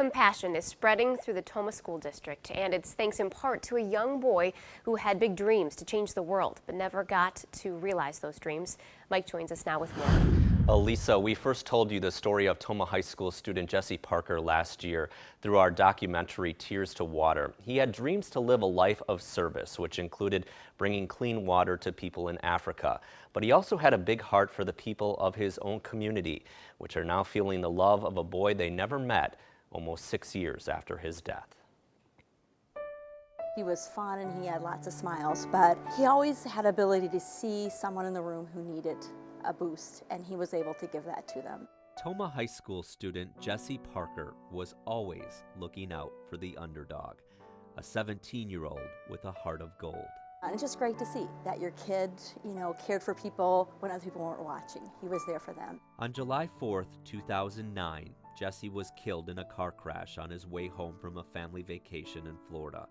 Compassion is spreading through the Tomah School District, and it's thanks in part to a young boy who had big dreams to change the world, but never got to realize those dreams. Mike joins us now with more. Elisa, we first told you the story of Tomah High School student Jesse Parker last year through our documentary Tears to Water. He had dreams to live a life of service, which included bringing clean water to people in Africa. But he also had a big heart for the people of his own community, which are now feeling the love of a boy they never met almost 6 years after his death. He was fun and he had lots of smiles, but he always had ability to see someone in the room who needed a boost, and he was able to give that to them. Tomah High School student Jesse Parker was always looking out for the underdog, a 17-year-old with a heart of gold. And it's just great to see that your kid, cared for people when other people weren't watching. He was there for them. On July 4th, 2009, Jesse was killed in a car crash on his way home from a family vacation in Florida.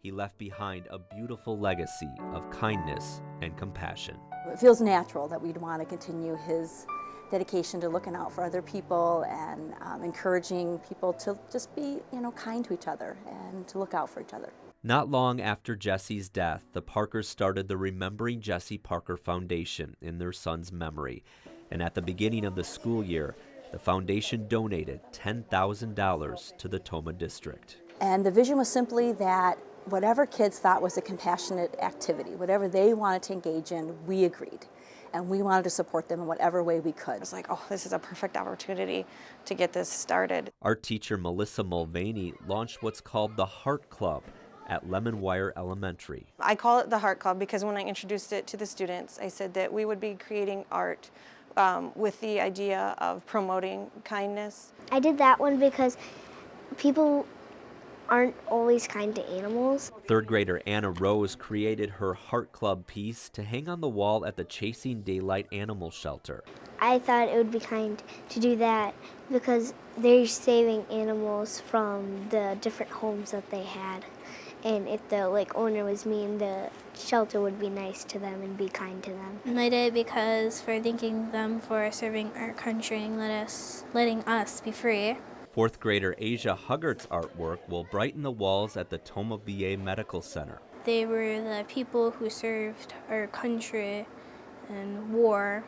He left behind a beautiful legacy of kindness and compassion. It feels natural that we'd want to continue his dedication to looking out for other people and encouraging people to just be, kind to each other and to look out for each other. Not long after Jesse's death, the Parkers started the Remembering Jesse Parker Foundation in their son's memory. And at the beginning of the school year, the foundation donated $10,000 to the Tomah district. And the vision was simply that whatever kids thought was a compassionate activity, whatever they wanted to engage in, we agreed. And we wanted to support them in whatever way we could. It was like, oh, this is a perfect opportunity to get this started. Art teacher Melissa Mulvaney launched what's called the Heart Club at Lemon Wire Elementary. I call it the Heart Club because when I introduced it to the students, I said that we would be creating art with the idea of promoting kindness. I did that one because people aren't always kind to animals. Third grader Anna Rose created her Heart Club piece to hang on the wall at the Chasing Daylight Animal Shelter. I thought it would be kind to do that because they're saving animals from the different homes that they had. And if the owner was mean, the shelter would be nice to them and be kind to them. And I did it because for thanking them for serving our country and letting us be free. Fourth grader Asia Huggart's artwork will brighten the walls at the Tomah VA Medical Center. They were the people who served our country in war,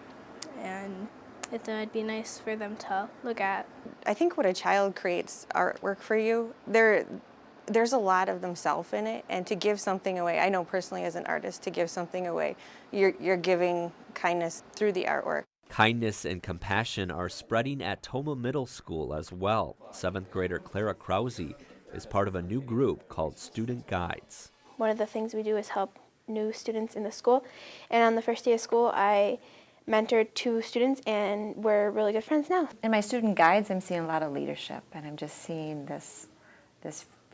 and I thought it'd be nice for them to look at. I think when a child creates artwork for you, there's a lot of themselves in it, and to give something away, I know personally as an artist, to give something away, you're giving kindness through the artwork. Kindness and compassion are spreading at Tomah Middle School as well. Seventh grader Clara Krause is part of a new group called Student Guides. One of the things we do is help new students in the school. And on the first day of school, I mentored 2 students, and we're really good friends now. In my student guides, I'm seeing a lot of leadership, and I'm just seeing this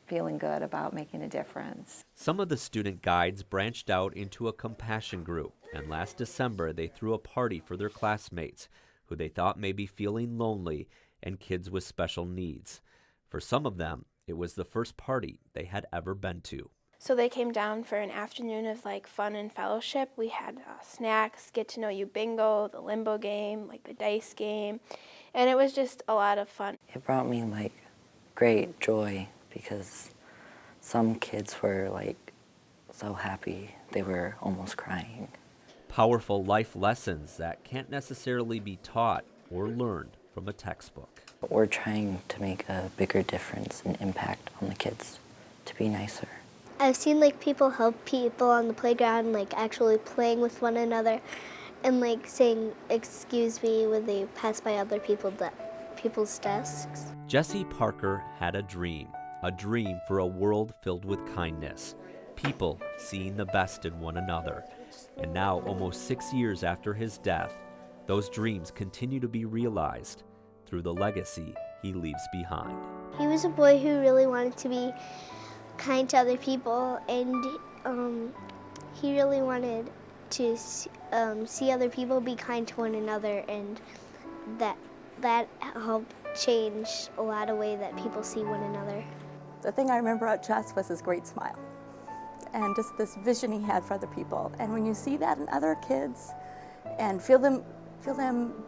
feeling good about making a difference. Some of the student guides branched out into a compassion group, and last December they threw a party for their classmates who they thought may be feeling lonely and kids with special needs. For some of them, it was the first party they had ever been to. So they came down for an afternoon of fun and fellowship. We had snacks, get to know you bingo, the limbo game, the dice game, and it was just a lot of fun. It brought me great joy because some kids were so happy they were almost crying. Powerful life lessons that can't necessarily be taught or learned from a textbook. We're trying to make a bigger difference and impact on the kids to be nicer. I've seen people help people on the playground, actually playing with one another and saying excuse me when they pass by other people's desks. Jesse Parker had a dream for a world filled with kindness, people seeing the best in one another. And now, almost 6 years after his death, those dreams continue to be realized through the legacy he leaves behind. He was a boy who really wanted to be kind to other people, and he really wanted to see other people be kind to one another, and that helped change a lot of way that people see one another. The thing I remember about Jess was his great smile and just this vision he had for other people. And when you see that in other kids and feel them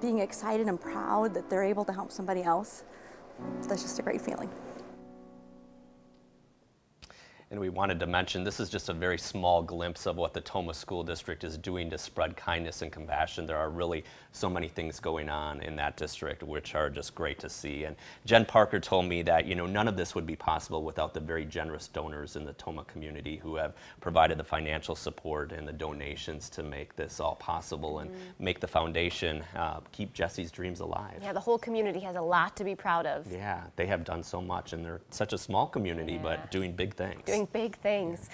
being excited and proud that they're able to help somebody else, that's just a great feeling. And we wanted to mention this is just a very small glimpse of what the Tomah School District is doing to spread kindness and compassion. There are really so many things going on in that district which are just great to see. And Jen Parker told me that, you know, none of this would be possible without the very generous donors in the Tomah community who have provided the financial support and the donations to make this all possible and make the foundation keep Jesse's dreams alive. Yeah, the whole community has a lot to be proud of. Yeah, they have done so much, and they're such a small community, but doing big things. Doing big things.